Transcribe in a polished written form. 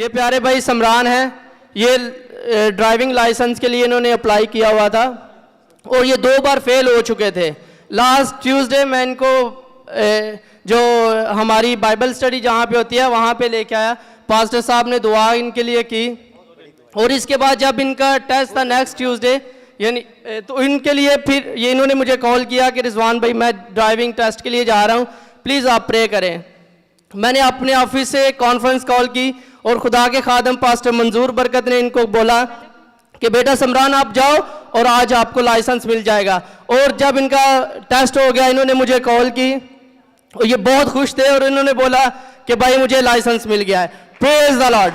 ये प्यारे भाई समरान हैं, ये ड्राइविंग लाइसेंस के लिए इन्होंने अप्लाई किया हुआ था और ये 2 बार फेल हो चुके थे। लास्ट ट्यूसडे मैं इनको जो हमारी बाइबल स्टडी जहाँ पे होती है वहाँ पे लेके आया, पास्टर साहब ने दुआ इनके लिए की और इसके बाद जब इनका टेस्ट था नेक्स्ट ट्यूसडे यानी तो इनके लिए फिर ये इन्होंने मुझे कॉल किया कि रिजवान भाई मैं ड्राइविंग टेस्ट के लिए जा रहा हूँ, प्लीज़ आप प्रे करें। मैंने अपने ऑफिस से कॉन्फ्रेंस कॉल की और खुदा के खादम पास्टर मंजूर बरकत ने इनको बोला कि बेटा समरान आप जाओ और आज आपको लाइसेंस मिल जाएगा। और जब इनका टेस्ट हो गया इन्होंने मुझे कॉल की और ये बहुत खुश थे और इन्होंने बोला कि भाई मुझे लाइसेंस मिल गया है। Praise the Lord.